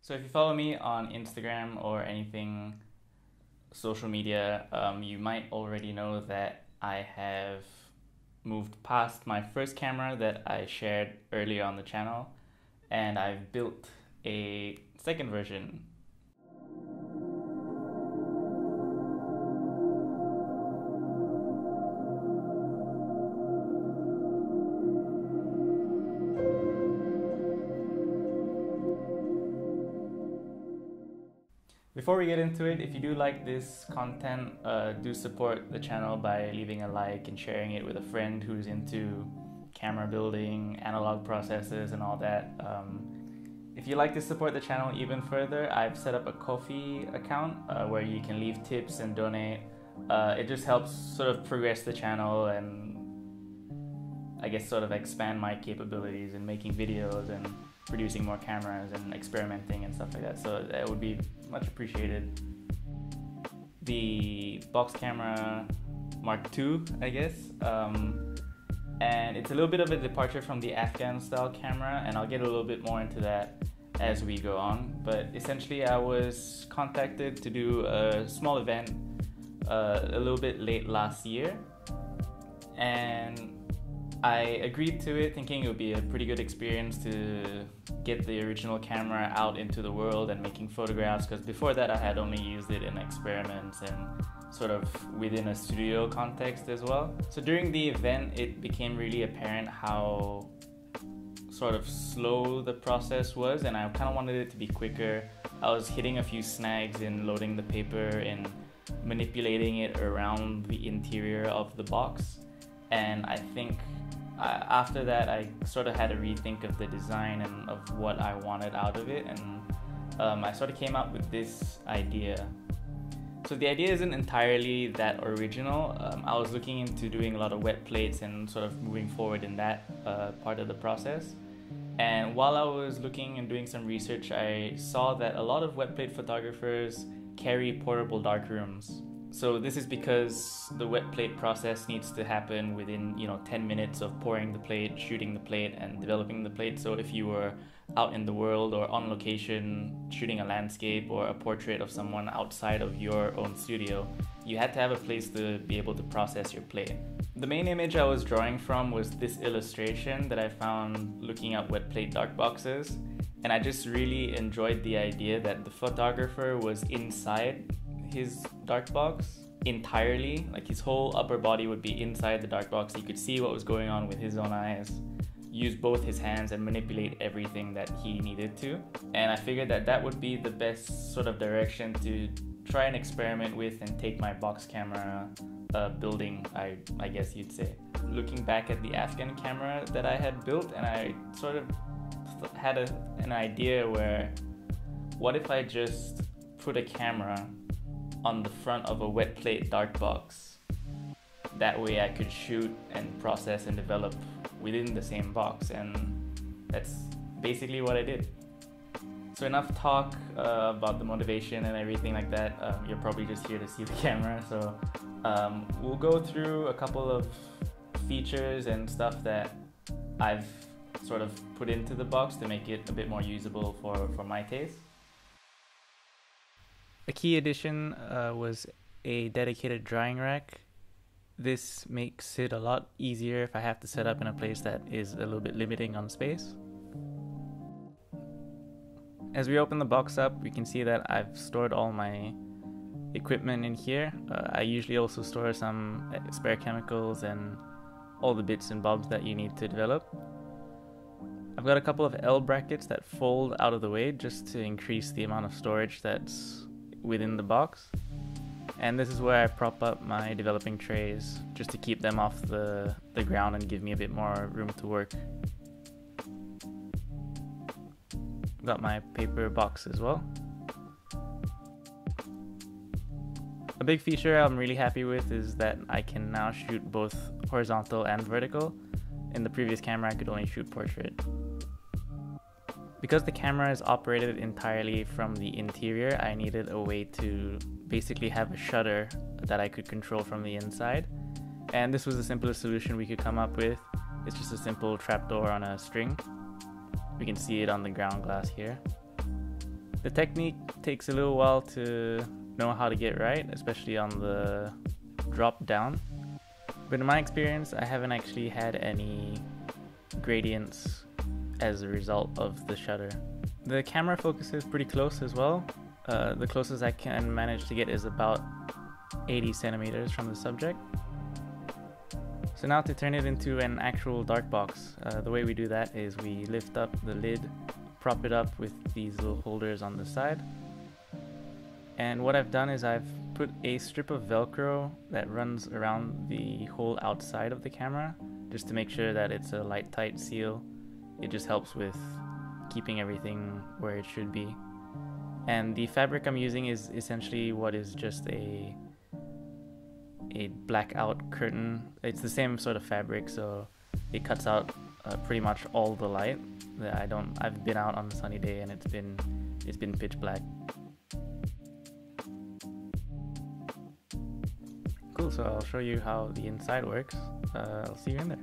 So if you follow me on Instagram or anything social media, you might already know that I have moved past my first camera that I shared earlier on the channel, and I've built a second version. Before we get into it, if you do like this content, do support the channel by leaving a like and sharing it with a friend who's into camera building, analog processes and all that. If you'd like to support the channel even further, I've set up a Ko-fi account where you can leave tips and donate. It just helps sort of progress the channel and I guess sort of expand my capabilities in making videos and producing more cameras and experimenting and stuff like that. So that would be much appreciated. The box camera Mark II, I guess. And it's a little bit of a departure from the Afghan style camera, and I'll get a little bit more into that as we go on. But essentially I was contacted to do a small event a little bit late last year, and I agreed to it thinking it would be a pretty good experience to get the original camera out into the world and making photographs, because before that I had only used it in experiments and sort of within a studio context as well. So during the event it became really apparent how sort of slow the process was, and I kind of wanted it to be quicker. I was hitting a few snags in loading the paper and manipulating it around the interior of the box, and I think after that I sort of had a rethink of the design and of what I wanted out of it, and I sort of came up with this idea. So the idea isn't entirely that original. I was looking into doing a lot of wet plates and sort of moving forward in that part of the process. And while I was looking and doing some research, I saw that a lot of wet plate photographers carry portable darkrooms. So this is because the wet plate process needs to happen within 10 minutes of pouring the plate, shooting the plate and developing the plate. So if you were out in the world or on location shooting a landscape or a portrait of someone outside of your own studio, you had to have a place to be able to process your plate. The main image I was drawing from was this illustration that I found looking at wet plate dark boxes, and I just really enjoyed the idea that the photographer was inside his dark box entirely, like his whole upper body would be inside the dark box. He could see what was going on with his own eyes, use both his hands and manipulate everything that he needed to. And I figured that that would be the best sort of direction to try and experiment with and take my box camera building, I guess you'd say. Looking back at the Afghan camera that I had built, and I sort of had an idea where, what if I just put a camera on the front of a wet plate dark box? That way I could shoot and process and develop within the same box, and that's basically what I did. So enough talk about the motivation and everything like that. You're probably just here to see the camera, so we'll go through a couple of features and stuff that I've sort of put into the box to make it a bit more usable for my taste. A key addition was a dedicated drying rack. This makes it a lot easier if I have to set up in a place that is a little bit limiting on space. As we open the box up, we can see that I've stored all my equipment in here. I usually also store some spare chemicals and all the bits and bobs that you need to develop. I've got a couple of L brackets that fold out of the way just to increase the amount of storage that's within the box. And this is where I prop up my developing trays just to keep them off the ground and give me a bit more room to work. Got my paper box as well. A big feature I'm really happy with is that I can now shoot both horizontal and vertical. In the previous camera I could only shoot portrait. Because the camera is operated entirely from the interior, I needed a way to basically have a shutter that I could control from the inside. And this was the simplest solution we could come up with. It's just a simple trapdoor on a string. We can see it on the ground glass here. The technique takes a little while to know how to get right, especially on the drop down. But in my experience, I haven't actually had any gradients as a result of the shutter. The camera focuses pretty close as well. The closest I can manage to get is about 80 centimeters from the subject. So now to turn it into an actual dark box, the way we do that is we lift up the lid, prop it up with these little holders on the side. And what I've done is I've put a strip of Velcro that runs around the whole outside of the camera, just to make sure that it's a light tight seal. It just helps with keeping everything where it should be. And the fabric I'm using is essentially what is just a blackout curtain. It's the same sort of fabric, so it cuts out pretty much all the light. I've been out on a sunny day and it's been pitch black. Cool, so I'll show you how the inside works. I'll see you in there.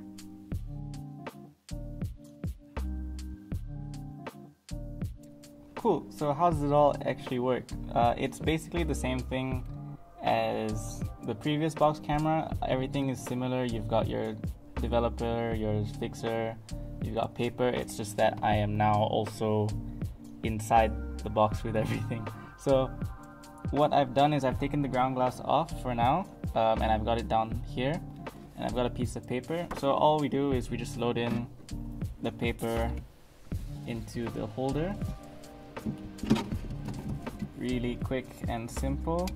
Cool, so how does it all actually work? It's basically the same thing as the previous box camera. Everything is similar. You've got your developer, your fixer, you've got paper. It's just that I am now also inside the box with everything. So what I've done is I've taken the ground glass off for now, and I've got it down here, and I've got a piece of paper. So all we do is we just load in the paper into the holder. Really quick and simple.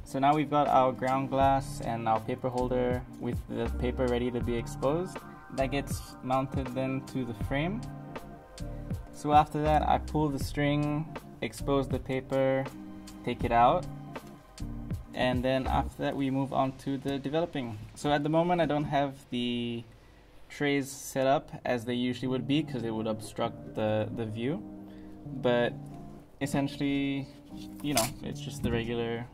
So now we've got our ground glass and our paper holder with the paper ready to be exposed. That gets mounted then to the frame. So after that, I pull the string, expose the paper, take it out, and then after that we move on to the developing. So at the moment I don't have the trays set up as they usually would be because it would obstruct the view, but essentially, you know, it's just the regular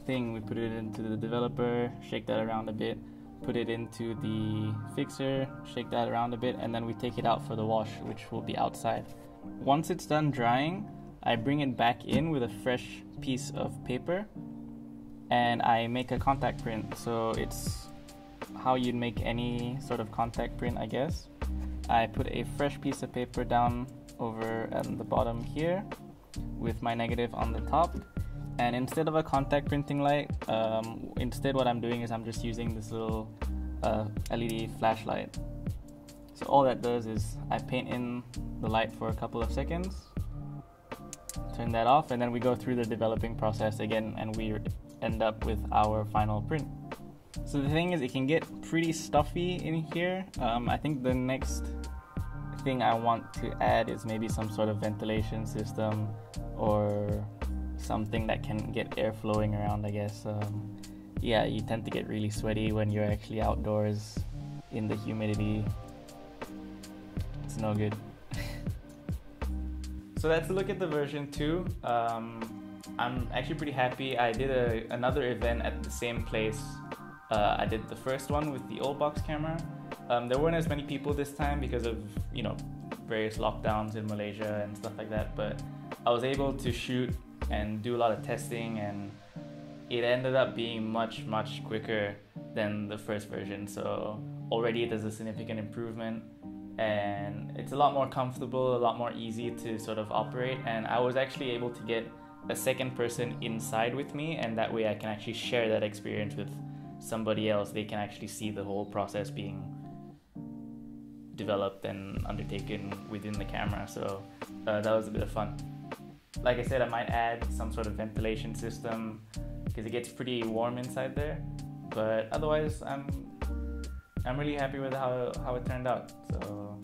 thing. We put it into the developer, shake that around a bit, put it into the fixer, shake that around a bit, and then we take it out for the wash, which will be outside. Once it's done drying, I bring it back in with a fresh piece of paper and I make a contact print. So it's how you'd make any sort of contact print, I guess. I put a fresh piece of paper down over at the bottom here with my negative on the top, and instead of a contact printing light, instead what I'm doing is I'm just using this little LED flashlight. So all that does is I paint in the light for a couple of seconds, turn that off, and then we go through the developing process again and we end up with our final print. So the thing is, it can get pretty stuffy in here. I think the next thing I want to add is maybe some sort of ventilation system or something that can get air flowing around, I guess. Yeah, you tend to get really sweaty when you're actually outdoors in the humidity. It's no good. So that's a look at the version 2. I'm actually pretty happy. I did another event at the same place. I did the first one with the old box camera. There weren't as many people this time because of, you know, various lockdowns in Malaysia and stuff like that, but I was able to shoot and do a lot of testing, and it ended up being much quicker than the first version. So already there's a significant improvement and it's a lot more comfortable, a lot more easy to sort of operate, and I was actually able to get a second person inside with me, and that way I can actually share that experience with somebody else. They can actually see the whole process being developed and undertaken within the camera. So that was a bit of fun. Like I said, I might add some sort of ventilation system because it gets pretty warm inside there, but otherwise I'm really happy with how it turned out. So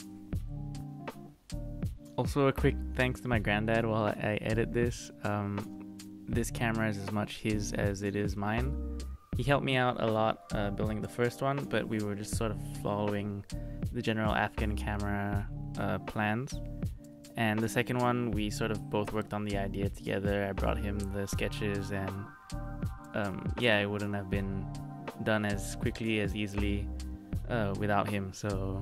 also a quick thanks to my granddad while I edit this. This camera is as much his as it is mine. He helped me out a lot building the first one, but we were just sort of following the general Afghan camera plans. And the second one, we sort of both worked on the idea together. I brought him the sketches, and yeah, it wouldn't have been done as quickly, as easily without him. So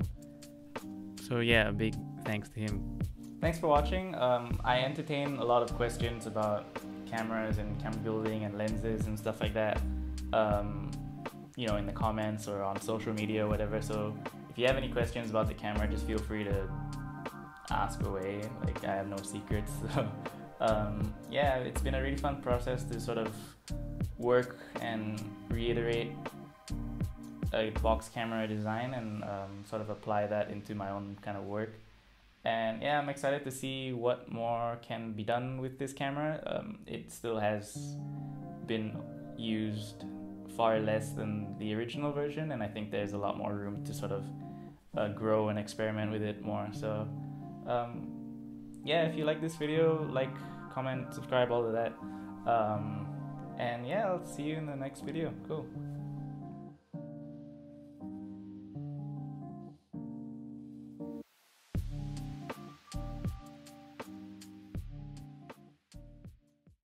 yeah, a big thanks to him. Thanks for watching. I entertain a lot of questions about cameras and camera building and lenses and stuff like that, in the comments or on social media or whatever. So if you have any questions about the camera, just feel free to ask away. Like, I have no secrets. So yeah, it's been a really fun process to sort of work and reiterate a box camera design and sort of apply that into my own kind of work. And yeah, I'm excited to see what more can be done with this camera. It still has been used far less than the original version, and I think there's a lot more room to sort of grow and experiment with it more. So yeah, if you like this video, like, comment, subscribe, all of that. And yeah, I'll see you in the next video. Cool.